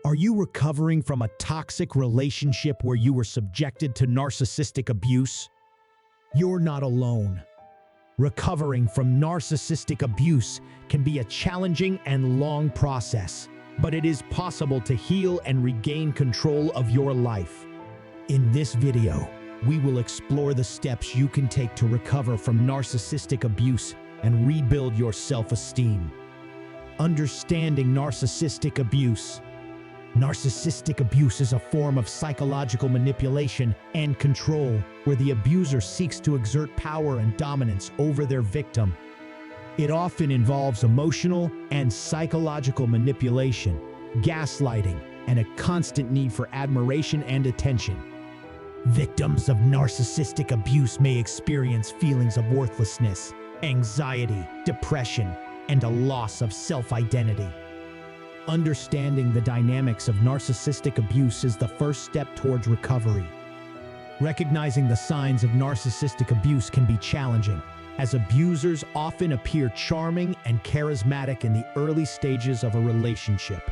Are you recovering from a toxic relationship where you were subjected to narcissistic abuse? You're not alone. Recovering from narcissistic abuse can be a challenging and long process, but it is possible to heal and regain control of your life. In this video, we will explore the steps you can take to recover from narcissistic abuse and rebuild your self-esteem. Understanding narcissistic abuse. Narcissistic abuse is a form of psychological manipulation and control where the abuser seeks to exert power and dominance over their victim. It often involves emotional and psychological manipulation, gaslighting, and a constant need for admiration and attention. Victims of narcissistic abuse may experience feelings of worthlessness, anxiety, depression, and a loss of self-identity. Understanding the dynamics of narcissistic abuse is the first step towards recovery. Recognizing the signs of narcissistic abuse can be challenging, as abusers often appear charming and charismatic in the early stages of a relationship.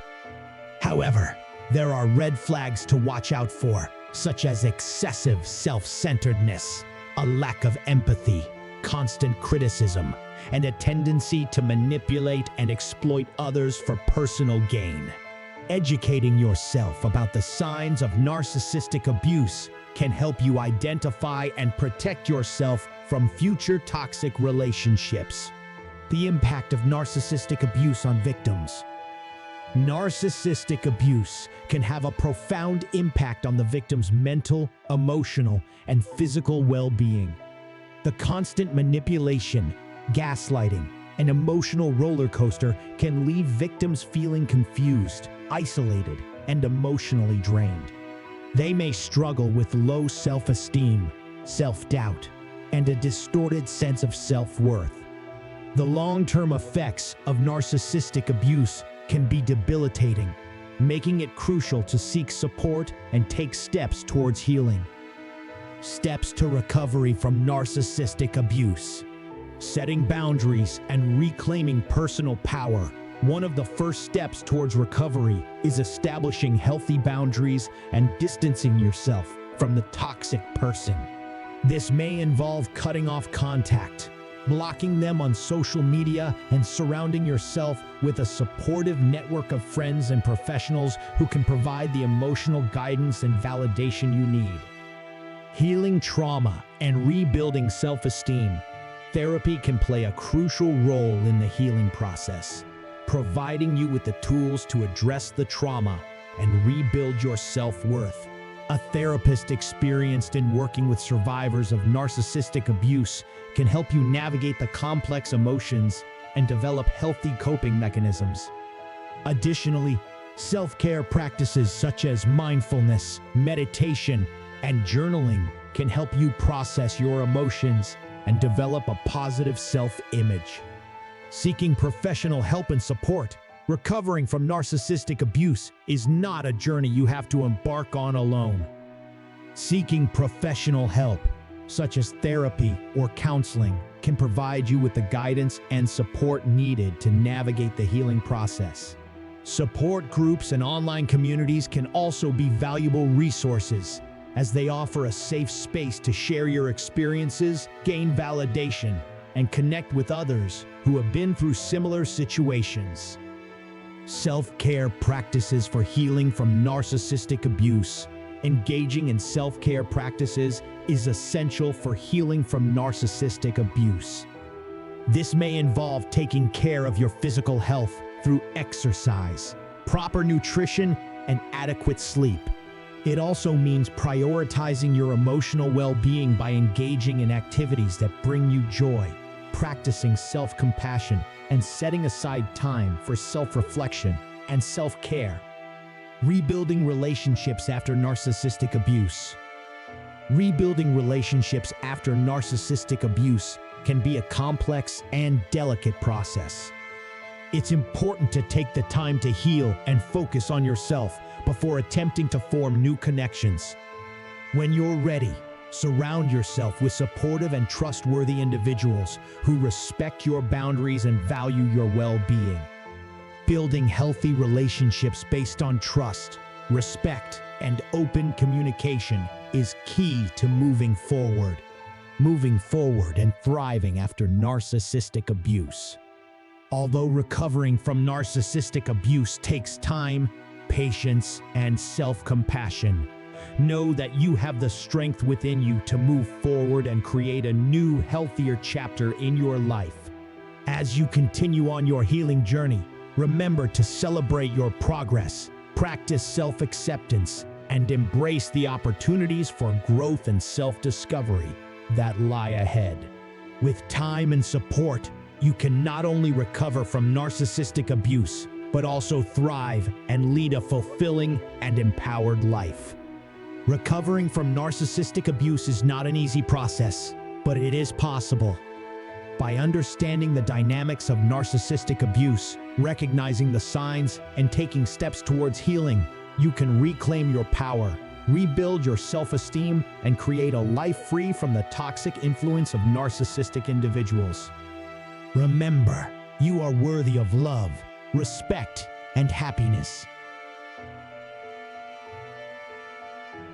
However, there are red flags to watch out for, such as excessive self-centeredness, a lack of empathy, constant criticism, and a tendency to manipulate and exploit others for personal gain. Educating yourself about the signs of narcissistic abuse can help you identify and protect yourself from future toxic relationships. The impact of narcissistic abuse on victims. Narcissistic abuse can have a profound impact on the victim's mental, emotional, and physical well-being. The constant manipulation, gaslighting, and emotional roller coaster can leave victims feeling confused, isolated, and emotionally drained. They may struggle with low self-esteem, self-doubt, and a distorted sense of self-worth. The long-term effects of narcissistic abuse can be debilitating, making it crucial to seek support and take steps towards healing. Steps to recovery from narcissistic abuse. Setting boundaries and reclaiming personal power. One of the first steps towards recovery is establishing healthy boundaries and distancing yourself from the toxic person. This may involve cutting off contact, blocking them on social media, and surrounding yourself with a supportive network of friends and professionals who can provide the emotional guidance and validation you need. Healing trauma and rebuilding self-esteem. Therapy can play a crucial role in the healing process, providing you with the tools to address the trauma and rebuild your self-worth. A therapist experienced in working with survivors of narcissistic abuse can help you navigate the complex emotions and develop healthy coping mechanisms. Additionally, self-care practices such as mindfulness, meditation, and journaling can help you process your emotions and develop a positive self-image. Seeking professional help and support. Recovering from narcissistic abuse is not a journey you have to embark on alone. Seeking professional help, such as therapy or counseling, can provide you with the guidance and support needed to navigate the healing process. Support groups and online communities can also be valuable resources, as they offer a safe space to share your experiences, gain validation, and connect with others who have been through similar situations. Self-care practices for healing from narcissistic abuse. Engaging in self-care practices is essential for healing from narcissistic abuse. This may involve taking care of your physical health through exercise, proper nutrition, and adequate sleep. It also means prioritizing your emotional well-being by engaging in activities that bring you joy, practicing self-compassion, and setting aside time for self-reflection and self-care. Rebuilding relationships after narcissistic abuse. Rebuilding relationships after narcissistic abuse can be a complex and delicate process. It's important to take the time to heal and focus on yourself before attempting to form new connections. When you're ready, surround yourself with supportive and trustworthy individuals who respect your boundaries and value your well-being. Building healthy relationships based on trust, respect, and open communication is key to moving forward and thriving after narcissistic abuse. Although recovering from narcissistic abuse takes time, patience, and self-compassion, know that you have the strength within you to move forward and create a new, healthier chapter in your life. As you continue on your healing journey, remember to celebrate your progress, practice self-acceptance, and embrace the opportunities for growth and self-discovery that lie ahead. With time and support, you can not only recover from narcissistic abuse, but also thrive and lead a fulfilling and empowered life. Recovering from narcissistic abuse is not an easy process, but it is possible. By understanding the dynamics of narcissistic abuse, recognizing the signs, and taking steps towards healing, you can reclaim your power, rebuild your self-esteem, and create a life free from the toxic influence of narcissistic individuals. Remember, you are worthy of love, respect, and happiness.